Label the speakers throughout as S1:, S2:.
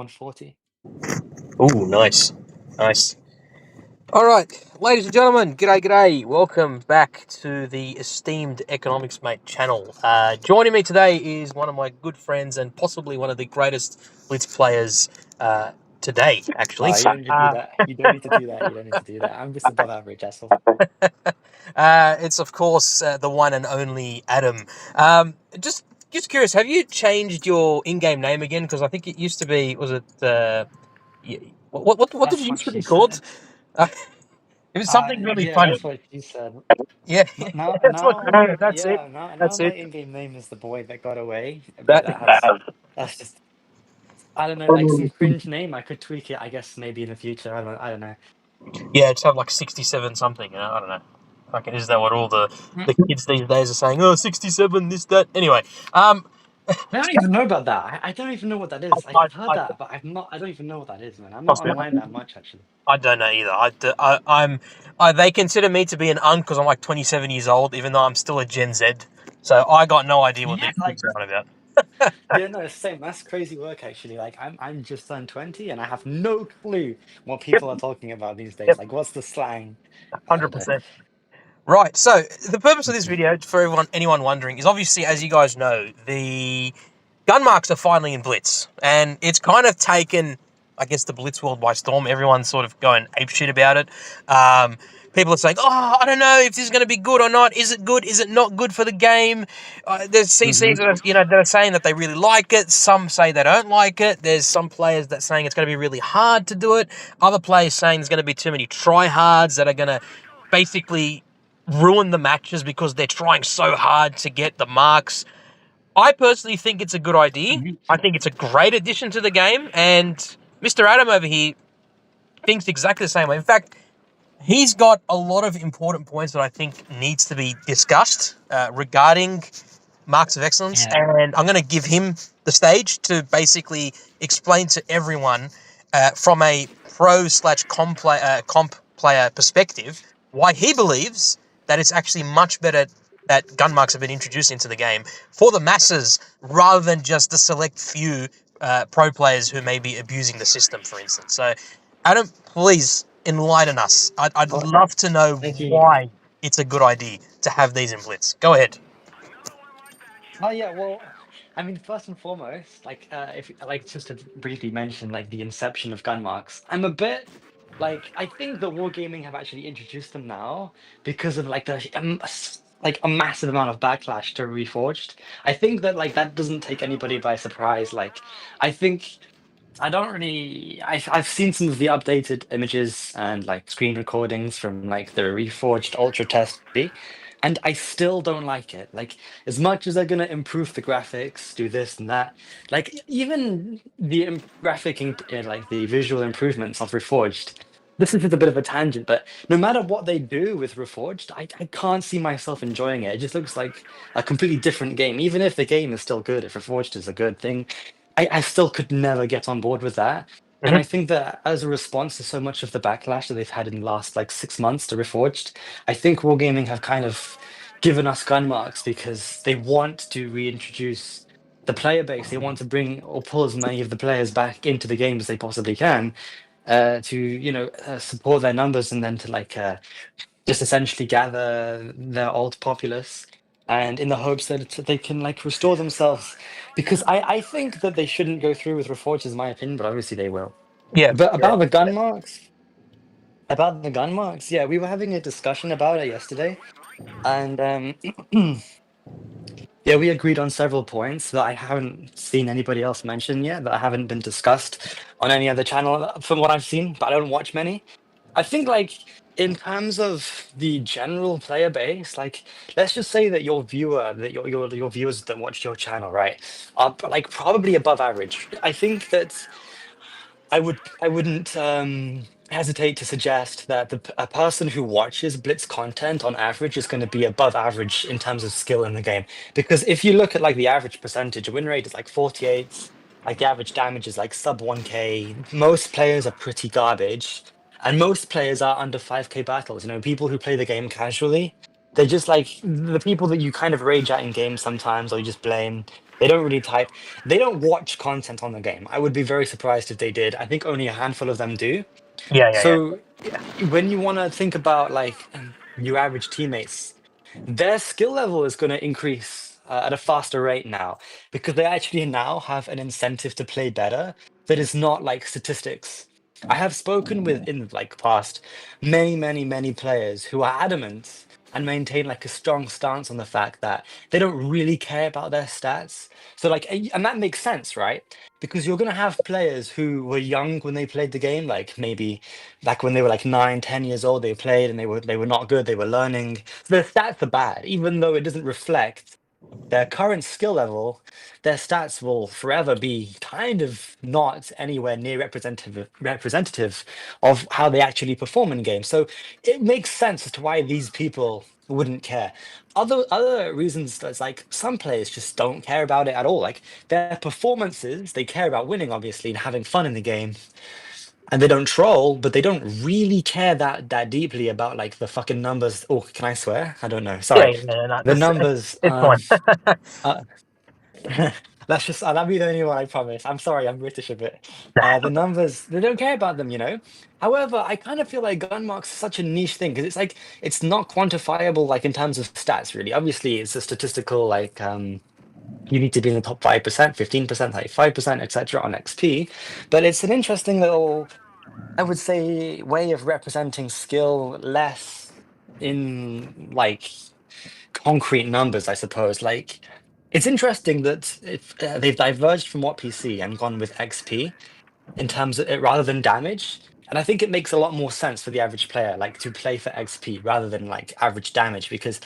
S1: 140.
S2: Ooh, nice. Nice. All right, ladies and gentlemen, g'day. Welcome back to the esteemed Economics Mate channel. Joining me today is one of my good friends and possibly one of the greatest Blitz players today, actually.
S1: Oh, you don't need to do that. You don't need to do that. You don't need to do that. I'm just above average, that's all.
S2: It's, of course, the one and only Adam. Just curious, have you changed your in-game name again? Because I think it used to be, was it, what did
S1: That's
S2: it
S1: what
S2: used to
S1: she
S2: be called?
S1: said.
S2: It was something really
S1: Yeah,
S2: funny.
S1: that's what she said.
S2: Yeah,
S1: Now,
S2: that's what.
S1: now,
S2: That's it.
S1: yeah, now
S2: That's
S1: my
S2: it.
S1: in-game name is the boy that got away. But
S2: That.
S1: that's just, I don't know, like some cringe name. I could tweak it, I guess, maybe in the future. I don't know.
S2: Yeah, just have like 67 something. You know, I don't know. Fucking, is that what all the kids these days are saying? Oh, 67, this, that. Anyway,
S1: I don't even know about that. I don't even know what that is.
S2: I,
S1: I've heard
S2: I,
S1: that, but I don't even know what that is, man. I'm not
S2: trust me,
S1: online that much, actually.
S2: I don't know either. They consider me to be an unk because I'm like 27 years old, even though I'm still a Gen Z. So I got no idea what
S1: Yeah,
S2: these kids are on about.
S1: yeah, no, it's the same. That's crazy work, actually. Like, I'm just turned 20, and I have no clue what
S2: Yep,
S1: people are talking about these days.
S2: yep,
S1: Like, what's the slang? I don't know.
S2: 100%. Right. So the purpose of this video, for anyone wondering, is obviously, as you guys know, the gun marks are finally in Blitz, and it's kind of taken, I guess, the Blitz world by storm. Everyone's sort of going apeshit about it. People are saying, "Oh, I don't know if this is going to be good or not. Is it good? Is it not good for the game?" There's
S1: Hmm.
S2: CCs that are saying that they really like it. Some say they don't like it. There's some players that saying it's going to be really hard to do it. Other players saying there's going to be too many tryhards that are going to basically ruin the matches because they're trying so hard to get the marks. I personally think it's a good idea. I think it's a great addition to the game, and Mr. Adam over here thinks exactly the same way. In fact, he's got a lot of important points that I think needs to be discussed regarding marks of excellence,
S1: Yeah.
S2: and I'm going to give him the stage to basically explain to everyone from a pro/comp player perspective why he believes that it's actually much better that gun marks have been introduced into the game for the masses rather than just the select few pro players who may be abusing the system, for instance. So, Adam, please enlighten us. I'd
S1: Well,
S2: love to know
S1: thank you.
S2: why it's a good idea to have these in Blitz. Go ahead.
S1: Oh yeah, well, I mean, first and foremost, like, if like just to briefly mention like the inception of gun marks, I'm a bit like I think the wargaming have actually introduced them now because of like like a massive amount of backlash to Reforged. I think that like that doesn't take anybody by surprise. Like, I think I don't really. I've seen some of the updated images and like screen recordings from like the Reforged Ultra Test B, and I still don't like it. Like as much as they're gonna improve the graphics, do this and that, like even the like the visual improvements of Reforged. This is just a bit of a tangent, but no matter what they do with Reforged, I can't see myself enjoying it. It just looks like a completely different game. Even if the game is still good, if Reforged is a good thing, I still could never get on board with that. And I
S2: Mhm.
S1: think that as a response to so much of the backlash that they've had in the last like 6 months to Reforged, I think Wargaming have kind of given us gun marks because they want to reintroduce the player base. They want to bring or pull as many of the players back into the game as they possibly can to, support their numbers and then to like just essentially gather their old populace and in the hopes that they can like restore themselves because I think that they shouldn't go through with Reforged is my opinion, but obviously they will.
S2: Yeah.
S1: But
S2: Yeah.
S1: about the gun marks, yeah, we were having a discussion about it yesterday, and yeah, we agreed on several points that I haven't seen anybody else mention yet, that haven't been discussed on any other channel from what I've seen, but I don't watch many. I think like in terms of the general player base, like let's just say that your viewers that watch your channel, right, are like probably above average. I think that I wouldn't hesitate to suggest that a person who watches Blitz content on average is going to be above average in terms of skill in the game. Because if you look at like the average percentage, a win rate is like 48, like the average damage is like sub 1k. Most players are pretty garbage, and most players are under 5k battles. You know, people who play the game casually, they're just like the people that you kind of rage at in games sometimes, or you just blame. They don't really type. They don't watch content on the game. I would be very surprised if they did. I think only a handful of them do.
S2: Yeah, yeah, yeah.
S1: So when you want to think about like your average teammates, their skill level is going to increase at a faster rate now because they actually now have an incentive to play better that is not like statistics. I have spoken with in like past many players who are adamant and maintain like a strong stance on the fact that they don't really care about their stats. So like and that makes sense, right? Because you're going to have players who were young when they played the game, like maybe back when they were like 9, 10 years old, they played and they were not good, they were learning. So their stats are bad, even though it doesn't reflect their current skill level. Their stats will forever be kind of not anywhere near representative of how they actually perform in games. So it makes sense as to why these people wouldn't care. Other reasons that's like some players just don't care about it at all. Like their performances, they care about winning, obviously, and having fun in the game, and they don't troll, but they don't really care that deeply about like the fucking numbers. Oh, can I swear? I don't know.
S2: Yeah,
S1: Sorry.
S2: yeah, yeah, no,
S1: The numbers.
S2: it's fine.
S1: Uh, that's just that'll be the only one, I promise. I'm sorry, I'm British a bit. The numbers, they don't care about them, you know. However, I kind of feel like gun marks is such a niche thing because it's like it's not quantifiable like in terms of stats, really. Obviously, it's a statistical like you need to be in the top 5%, 15%, like 5%, etc. on XP. But it's an interesting little, I would say, way of representing skill less in like concrete numbers, I suppose. Like, it's interesting that if they've diverged from what PC and gone with XP in terms of it rather than damage. And I think it makes a lot more sense for the average player, like to play for XP rather than like average damage, because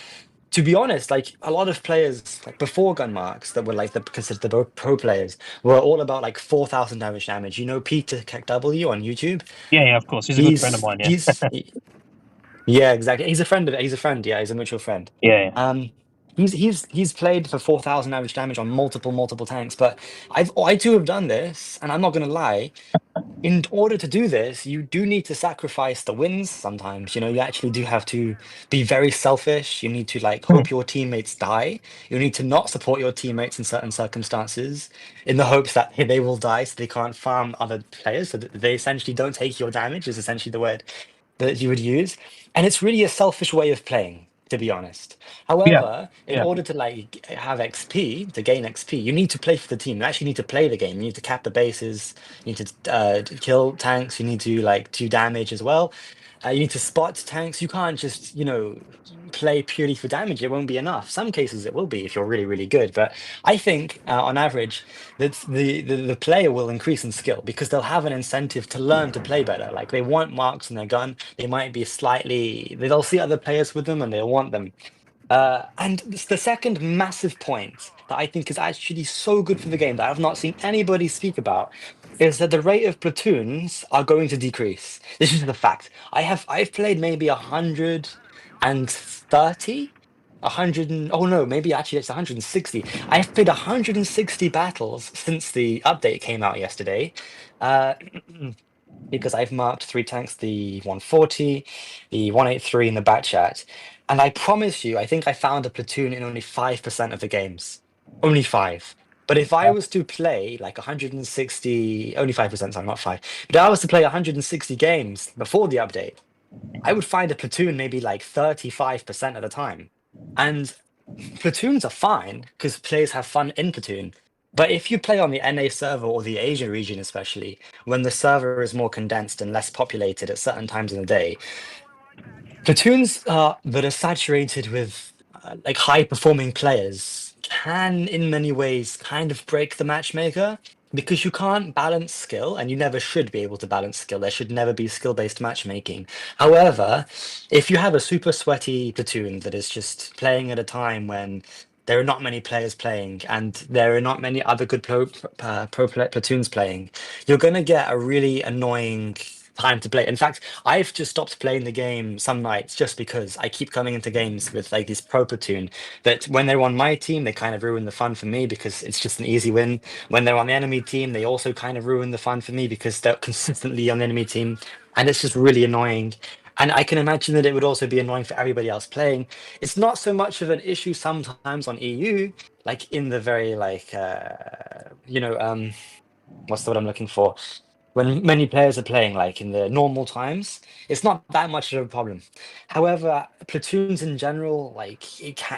S1: to be honest, like a lot of players like before gun marks that were like the considered the pro players were all about like 4,000 damage. You know Peter W on YouTube.
S2: Yeah, yeah, of course. He's a good friend of
S1: He's
S2: mine. Yeah,
S1: he's yeah, exactly. He's a friend of it. He's a friend. Yeah, he's a mutual friend.
S2: yeah, yeah.
S1: Um, he's played for 4,000 average damage on multiple tanks. But I too have done this, and I'm not gonna lie, in order to do this, you do need to sacrifice the wins sometimes. You know, you actually do have to be very selfish. You need to like
S2: Hmm.
S1: hope your teammates die. You need to not support your teammates in certain circumstances in the hopes that they will die so they can't farm other players. So that they essentially don't take your damage, is essentially the word that you would use. And it's really a selfish way of playing, to be honest.
S2: Yeah,
S1: However, in
S2: yeah,
S1: order to like have XP, to gain XP, you need to play for the team. You actually need to play the game. You need to cap the bases. You need to kill tanks. You need to like do damage as well. You need to spot tanks. You can't just, play purely for damage. It won't be enough. Some cases it will be if you're really good. But I think on average, that the player will increase in skill because they'll have an incentive to learn to play better. Like they want marks on their gun. They might be they'll see other players with them and they'll want them. And the second massive point that I think is actually so good for the game that I've not seen anybody speak about is that the rate of platoons are going to decrease. This is the fact. I've played maybe 130, 100 and oh no, maybe actually it's 160. I've played 160 battles since the update came out yesterday. Uh, because I've marked three tanks, the 140, the 183, and the bat chat. And I promise you, I think I found a platoon in only 5% of the games. Only five. But if I was to play like 160, only 5%, sorry, not five. But if I was to play 160 games before the update, I would find a platoon maybe like 35% of the time. And platoons are fine because players have fun in platoon. But if you play on the NA server or the Asia region, especially when the server is more condensed and less populated at certain times in the day, platoons that are saturated with like high performing players can, in many ways, kind of break the matchmaker because you can't balance skill and you never should be able to balance skill. There should never be skill based matchmaking. However, if you have a super sweaty platoon that is just playing at a time when there are not many players playing and there are not many other good platoons playing, you're going to get a really annoying time to play. In fact, I've just stopped playing the game some nights just because I keep coming into games with like this pro platoon that when they're on my team, they kind of ruin the fun for me because it's just an easy win. When they're on the enemy team, they also kind of ruin the fun for me because they're consistently on the enemy team. And it's just really annoying. And I can imagine that it would also be annoying for everybody else playing. It's not so much of an issue sometimes on EU, like in the very like what's the word I'm looking for? When many players are playing, like in the normal times, it's not that much of a problem. However, platoons in general, like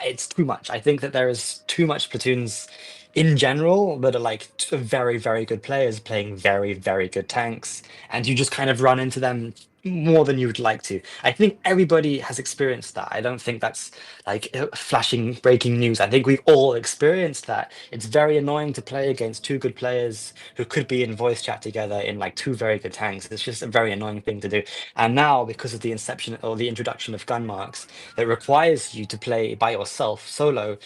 S1: it's too much. I think that there is too much platoons in general that are like very, very good players playing very, very good tanks, and you just kind of run into them more than you would like to. I think everybody has experienced that. I don't think that's like flashing breaking news. I think we've all experienced that. It's very annoying to play against two good players who could be in voice chat together in like two very good tanks. It's just a very annoying thing to do. And now, because of the inception or the introduction of gun marks that requires you to play by yourself solo,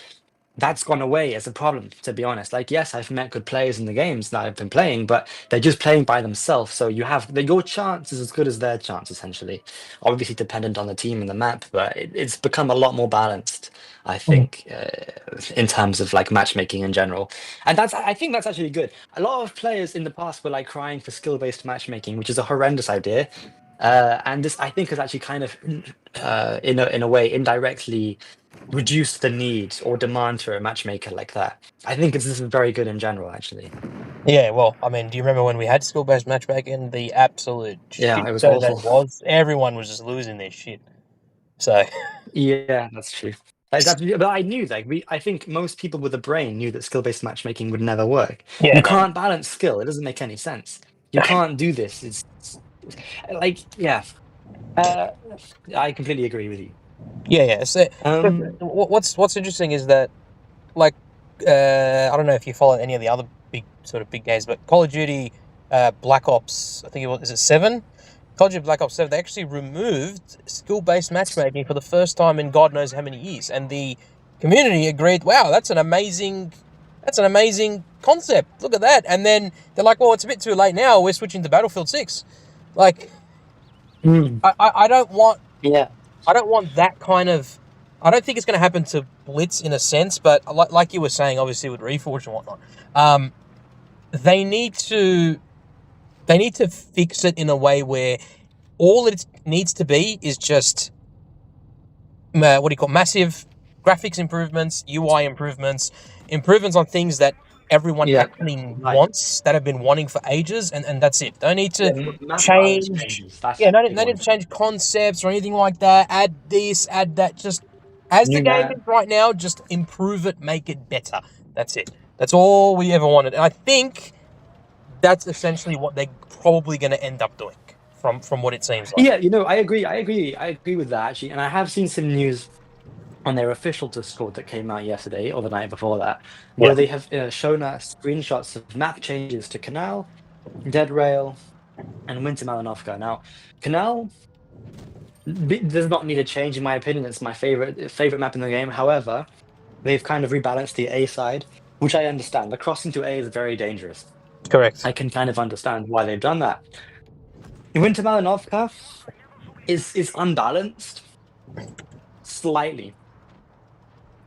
S1: that's gone away as a problem, to be honest. Like, yes, I've met good players in the games that I've been playing, but they're just playing by themselves. So your chance is as good as their chance, essentially. Obviously, dependent on the team and the map, but it's become a lot more balanced, I think, in terms of like matchmaking in general. And I think that's actually good. A lot of players in the past were like crying for skill-based matchmaking, which is a horrendous idea. And this, I think, has actually kind of, in a way, indirectly reduce the need or demand for a matchmaker like that. I think this is very good in general, actually.
S2: Yeah, well, I mean, do you remember when we had skill-based matchmaking? The absolute
S1: Yeah,
S2: shit
S1: it was
S2: show that
S1: awful.
S2: was. Everyone was just losing their shit. So,
S1: Yeah, that's true. But I knew that I think most people with a brain knew that skill-based matchmaking would never work.
S2: yeah,
S1: You
S2: no.
S1: can't balance skill. It doesn't make any sense. You can't do this. Like, yeah. Uh, I completely agree with you.
S2: Yeah. So,
S1: Um,
S2: what's interesting is that, like, I don't know if you follow any of the other big games, but Call of Duty, Black Ops, I think it was, is it 7? Call of Duty Black Ops 7, they actually removed skill-based matchmaking for the first time in God knows how many years, and the community agreed, wow, that's an amazing concept. Look at that. And then they're like, well, it's a bit too late now. We're switching to Battlefield 6. Like,
S1: mm,
S2: I don't want
S1: yeah.
S2: that kind of. I don't think it's going to happen to Blitz in a sense, but like you were saying, obviously with Reforged and whatnot, um, they need to fix it in a way where all it needs to be is just what do you call massive graphics improvements, UI improvements, improvements on things that everyone
S1: Yeah.
S2: actually
S1: Right.
S2: wants, that have been wanting for ages, and that's it. Don't need
S1: Yeah,
S2: to
S1: map balance
S2: change.
S1: changes. That's
S2: Yeah,
S1: the
S2: don't
S1: big
S2: need
S1: one.
S2: to change concepts or anything like that. Add this, add that. Just as the
S1: New
S2: game
S1: map.
S2: is right now, just improve it, make it better. That's it. That's all we ever wanted, and I think that's essentially what they're probably going to end up doing from what it seems like.
S1: Yeah, I agree. I agree with that actually. And I have seen some news on their official Discord that came out yesterday or the night before that,
S2: Yeah,
S1: where they have shown us screenshots of map changes to Canal, Dead Rail, and Winter Malanovka. Now, Canal does not need a change in my opinion. It's my favorite map in the game. However, they've kind of rebalanced the A side, which I understand. The crossing to A is very dangerous.
S2: correct.
S1: I can kind of understand why they've done that. Winter Malanovka is unbalanced slightly,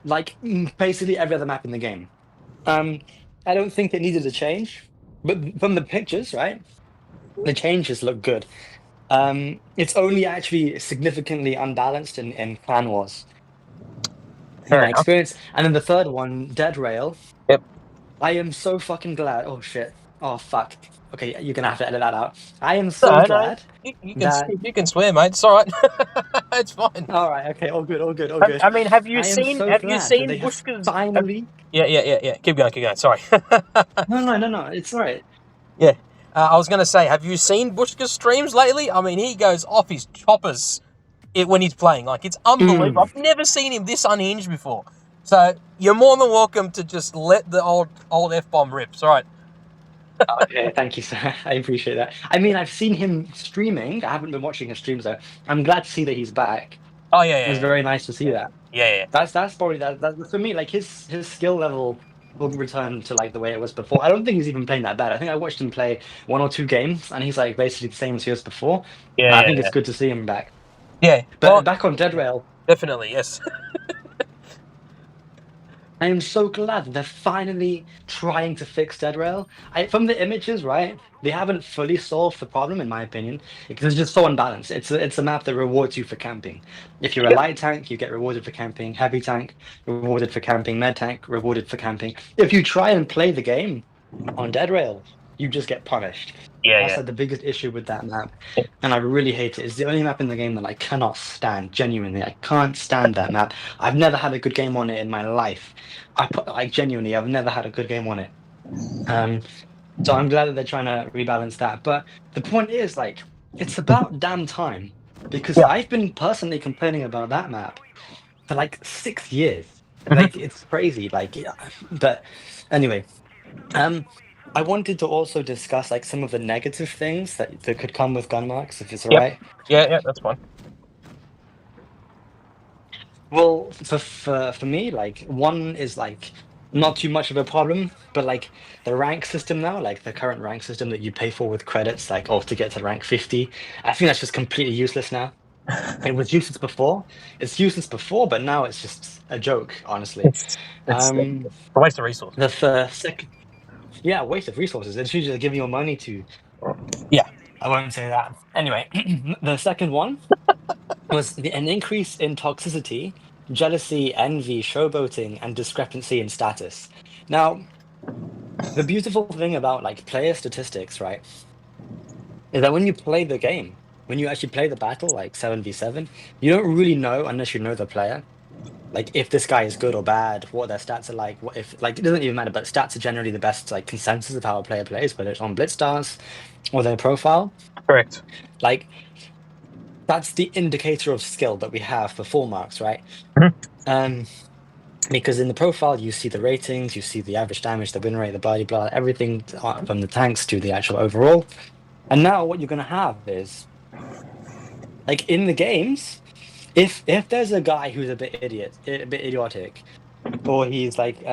S1: like basically every other map in the game. Um, I don't think it needed a change, but from the pictures, right, the changes look good. It's only actually significantly unbalanced in Clan Wars, in
S2: Fair
S1: my
S2: enough.
S1: experience. And then the third one, Dead Rail,
S2: Yep.
S1: I am so fucking glad. Oh shit. Oh fuck. Okay, you're gonna have to edit that out. I am so
S2: No,
S1: glad that.
S2: you can swear, mate. It's all right. It's fine.
S1: All right. Okay. All good. All good. All good.
S2: I mean,
S1: I am so
S2: have you
S1: glad that
S2: seen
S1: they have
S2: Bushka's?
S1: finally.
S2: Yeah. Keep going, keep going. Sorry.
S1: No, no, no, no. It's all right.
S2: Yeah, I was gonna say, have you seen Bushka's streams lately? I mean, he goes off his choppers when he's playing. Like, it's unbelievable.
S1: Mm.
S2: I've never seen him this unhinged before. So you're more than welcome to just let the old f bomb rip. It's all right.
S1: Okay, thank you, sir. I appreciate that. I mean, I've seen him streaming. I haven't been watching his streams though. I'm glad to see that he's back.
S2: Oh
S1: It was
S2: yeah.
S1: very nice to see that.
S2: Yeah.
S1: That's probably that for me. Like his skill level will return to like the way it was before. I don't think he's even playing that bad. I think I watched him play one or two games, and he's like basically the same as he was before. I think it's
S2: Yeah.
S1: good to see him back.
S2: Yeah.
S1: But
S2: Well,
S1: back on Dead Rail,
S2: definitely yes.
S1: I am so glad that they're finally trying to fix Dead Rail. From the images, right? They haven't fully solved the problem, in my opinion, because it's just so unbalanced. It's a map that rewards you for camping. If you're a
S2: Yep.
S1: light tank, you get rewarded for camping. Heavy tank, rewarded for camping. Med tank, rewarded for camping. If you try and play the game on Dead Rail, you just get punished.
S2: Yeah,
S1: That's
S2: yeah.
S1: like the biggest issue with that map, and I really hate it. It's the only map in the game that I cannot stand. Genuinely, I can't stand that map. I've never had a good game on it in my life. Like genuinely, I've never had a good game on it. Um, so I'm glad that they're trying to rebalance that. But the point is, like, it's about damn time because
S2: Yeah.
S1: I've been personally complaining about that map for like 6 years.
S2: Mhm.
S1: Like, it's crazy. Like, yeah. But anyway, um, I wanted to also discuss like some of the negative things that could come with gun marks, if it's all
S2: Yep.
S1: right.
S2: Yeah, yeah, that's fine.
S1: Well, for me, like one is like not too much of a problem, but like the rank system now, like the current rank system that you pay for with credits, like to get to rank 50, I think that's just completely useless now. It was useless before. It's useless before, but now it's just a joke, honestly.
S2: It's
S1: Um,
S2: a waste of resources.
S1: the second, yeah, waste of resources. It should just give you money to.
S2: Yeah.
S1: I won't say that. Anyway, the second one was an increase in toxicity, jealousy, envy, showboating, and discrepancy in status. Now, the beautiful thing about like player statistics, right, is that when you play the game, when you actually play the battle, like 7v7, you don't really know unless you know the player. Like if this guy is good or bad, what their stats are like, what if like it doesn't even matter, but stats are generally the best like consensus of how a player plays, whether it's on Blitz stars or their profile.
S2: Correct.
S1: Like that's the indicator of skill that we have for full marks, right?
S2: Mhm.
S1: Um, because in the profile you see the ratings, you see the average damage, the win rate, the blah blah, everything from the tanks to the actual overall. And now what you're gonna have is like in the games, if there's a guy who's a bit idiotic, or he's like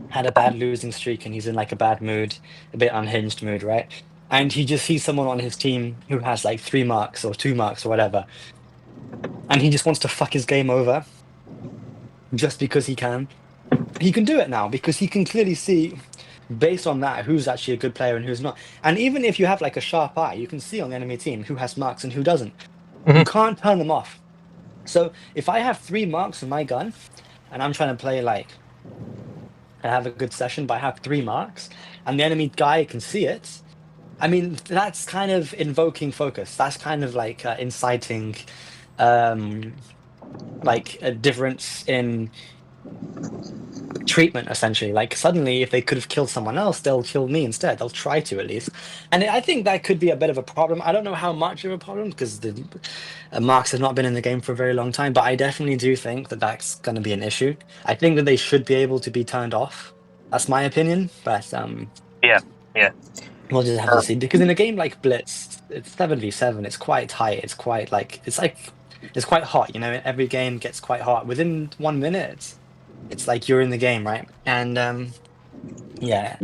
S1: had a bad losing streak and he's in like a bad mood, a bit unhinged mood, right? And he just sees someone on his team who has like 3 marks or 2 marks or whatever, and he just wants to fuck his game over just because he can. He can do it now because he can clearly see based on that who's actually a good player and who's not. And even if you have like a sharp eye, you can see on the enemy team who has marks and who doesn't. You
S2: Mhm.
S1: can't turn them off. So if I have 3 marks in my gun and I'm trying to play like I have a good session, but I have 3 marks and the enemy guy can see it. I mean, that's kind of invoking focus. That's kind of like inciting, um, like a difference in treatment essentially. Like suddenly if they could have killed someone else, they'll kill me instead. They'll try to at least. And I think that could be a bit of a problem. I don't know how much of a problem because the marks have not been in the game for a very long time, but I definitely do think that that's going to be an issue. I think that they should be able to be turned off. That's my opinion, but
S2: Yeah. Yeah.
S1: we'll just have to see. Because in a game like Blitz, it's 7v7, it's quite tight, it's quite hot, you know, every game gets quite hot. Within 1 minute, it's like you're in the game, right? And yeah,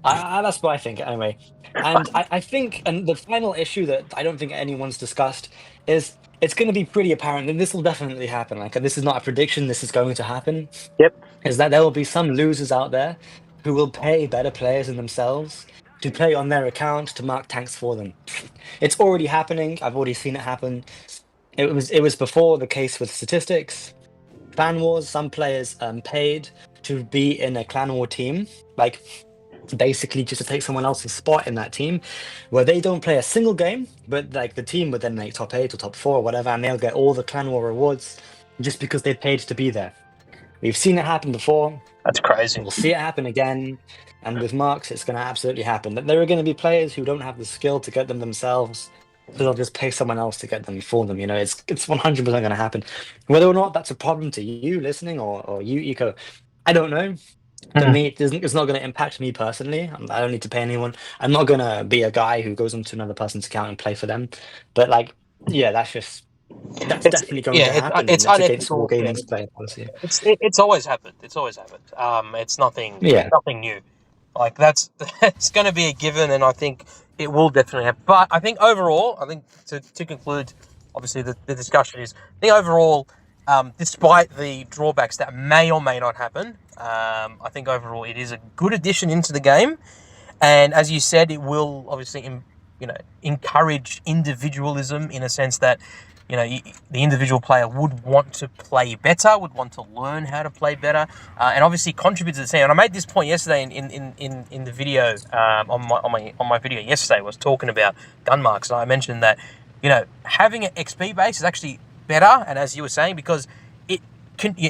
S1: that's what I think anyway. And I think, and the final issue that I don't think anyone's discussed is it's going to be pretty apparent, and this will definitely happen. Like, this is not a prediction, this is going to happen.
S2: Yep.
S1: Is that there will be some losers out there who will pay better players than themselves to play on their account to mark tanks for them. It's already happening. I've already seen it happen. It was before the case with statistics. Clan wars, some players paid to be in a clan war team, like basically just to take someone else's spot in that team, where they don't play a single game, but like the team would then make top 8 or top 4 or whatever, and they'll get all the clan war rewards just because they paid to be there. We've seen it happen before.
S2: That's crazy.
S1: We'll see it happen again. And with marks, it's going to absolutely happen. That there are going to be players who don't have the skill to get them themselves, so they'll just pay someone else to get them for them. You know, it's 100% going to happen. Whether or not that's a problem to you listening or you, Eco, I don't know. To
S2: Mhm.
S1: me, it's not going to impact me personally. I don't need to pay anyone. I'm not going to be a guy who goes onto another person's account and play for them. But like, yeah, that's
S2: It's
S1: definitely going to
S2: yeah.
S1: happen,
S2: It's
S1: and it's against
S2: unethical. Yeah.
S1: Wargaming's player policy.
S2: It's always happened. It's always happened. It's
S1: Yeah.
S2: nothing new. Like that's it's going to be a given, and I think it will definitely happen. But I think overall, I think to conclude, obviously the discussion is, I think overall, despite the drawbacks that may or may not happen, I think overall it is a good addition into the game, and as you said, it will obviously encourage individualism in a sense that the individual player would want to play better, would want to learn how to play better, and obviously contribute to the team. And I made this point yesterday in the video on my video yesterday. I was talking about gun marks, and I mentioned that having an XP base is actually better, and as you were saying, because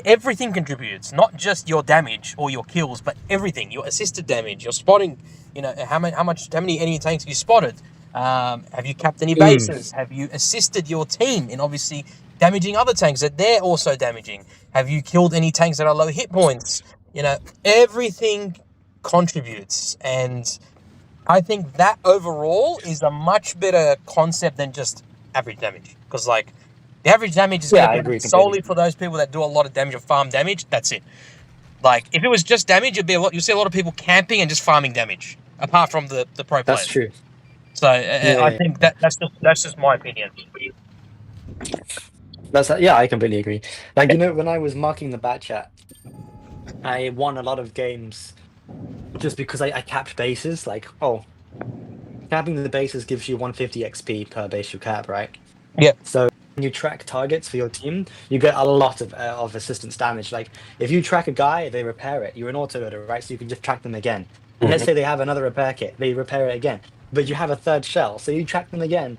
S2: everything contributes, not just your damage or your kills, but everything. Your assisted damage, your spotting. How many enemy tanks have you spotted? Have you capped any bases? Have you assisted your team in obviously damaging other tanks that they're also damaging? Have you killed any tanks that are low hit points? Everything contributes, and I think that overall is a much better concept than just average damage, because the average damage is going to be solely for those people that do a lot of damage or farm damage. That's it. If it was just damage, you'll see a lot of people camping and just farming damage, apart from the pro players.
S1: That's true.
S2: So I think that's just my opinion.
S1: I completely agree. When I was marking the bat chat, I won a lot of games just because I capped bases. Capping the bases gives you 150 XP per base you cap, right?
S2: Yeah.
S1: So when you track targets for your team, you get a lot of assistance damage. If you track a guy, they repair it. You're an auto-loader, right? So you can just track them again. And let's say they have another repair kit, they repair it again. But you have a third shell, so you track them again.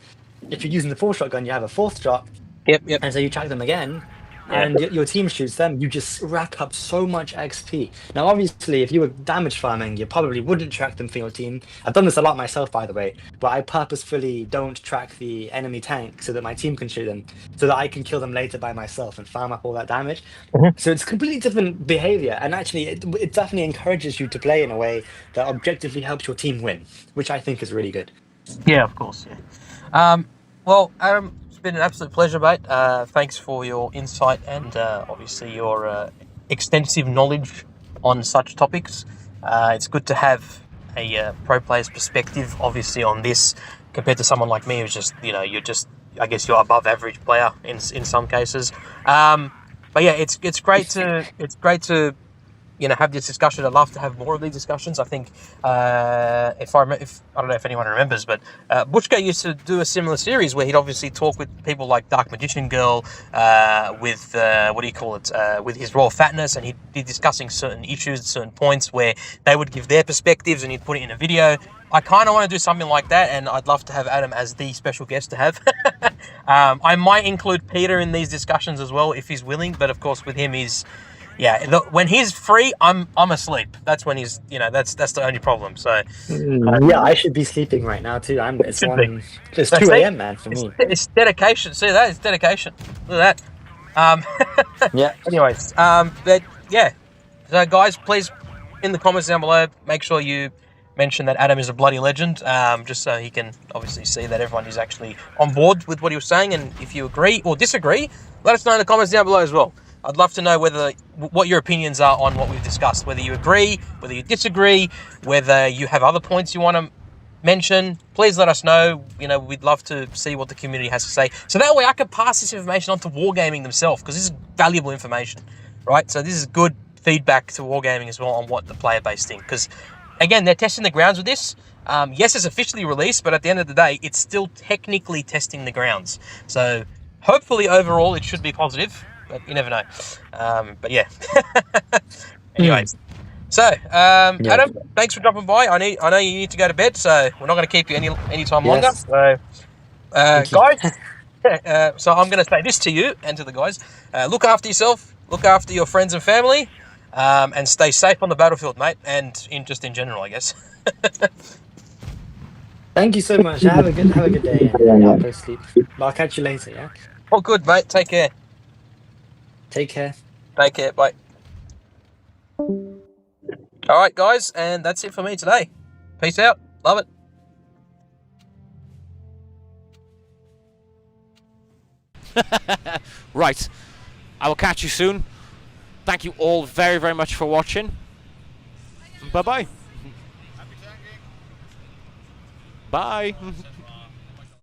S1: If you're using the 4-shot, you have a 4th shot.
S2: Yep.
S1: And so you track them again, and your team shoots them. You just rack up so much XP. Now, obviously, if you were damage farming, you probably wouldn't track them for your team. I've done this a lot myself, by the way, but I purposefully don't track the enemy tank so that my team can shoot them, so that I can kill them later by myself and farm up all that damage. So it's completely different behavior, and actually, it definitely encourages you to play in a way that objectively helps your team win, which I think is really good.
S2: Yeah, of course. Yeah. Well, Adam, it's been an absolute pleasure, mate. Thanks for your insight and obviously your extensive knowledge on such topics. It's good to have a pro player's perspective, obviously, on this compared to someone like me who's just, I guess you're above average player in some cases. But yeah, it's great to have this discussion. I'd love to have more of these discussions. I think I don't know if anyone remembers, but Butchka used to do a similar series where he'd obviously talk with people like Dark Magician Girl, with with his Raw Fatness, and he'd be discussing certain issues, certain points where they would give their perspectives, and he'd put it in a video. I kind of want to do something like that, and I'd love to have Adam as the special guest to have. I might include Peter in these discussions as well if he's willing, but of course with him when he's free, I'm asleep. That's when he's, that's the only problem. So
S1: I should be sleeping right now too. It's 2 a.m. man for me.
S2: It's dedication. See that? It's dedication. Look at that.
S1: Yeah.
S2: Anyways, but yeah. So guys, please in the comments down below, make sure you mention that Adam is a bloody legend, just so he can obviously see that everyone is actually on board with what he was saying. And if you agree or disagree, let us know in the comments down below as well. I'd love to know what your opinions are on what we've discussed, whether you agree, whether you disagree, whether you have other points you want to mention. Please let us know. We'd love to see what the community has to say. So that way I can pass this information on to Wargaming themselves, because this is valuable information, right? So this is good feedback to Wargaming as well on what the player base think, because again, they're testing the grounds with this. Yes, it's officially released, but at the end of the day, it's still technically testing the grounds. So hopefully overall it should be positive. But you never know. But yeah. Anyways. So, Adam, thanks for dropping by. I know you need to go to bed, so we're not going to keep you any time longer. So, guys, so I'm going to say this to you and to the guys. Look after yourself, look after your friends and family, and stay safe on the battlefield, mate, and in general, I guess.
S1: Thank you so much. Have a good day, and I'll go sleep. I'll catch you later, yeah?
S2: Oh, good, mate. Take care.
S1: Take care.
S2: Take care. Bye. All right, guys, and that's it for me today. Peace out. Love
S3: it. Right. I will catch you soon. Thank you all very, very much for watching. Bye-bye. Bye.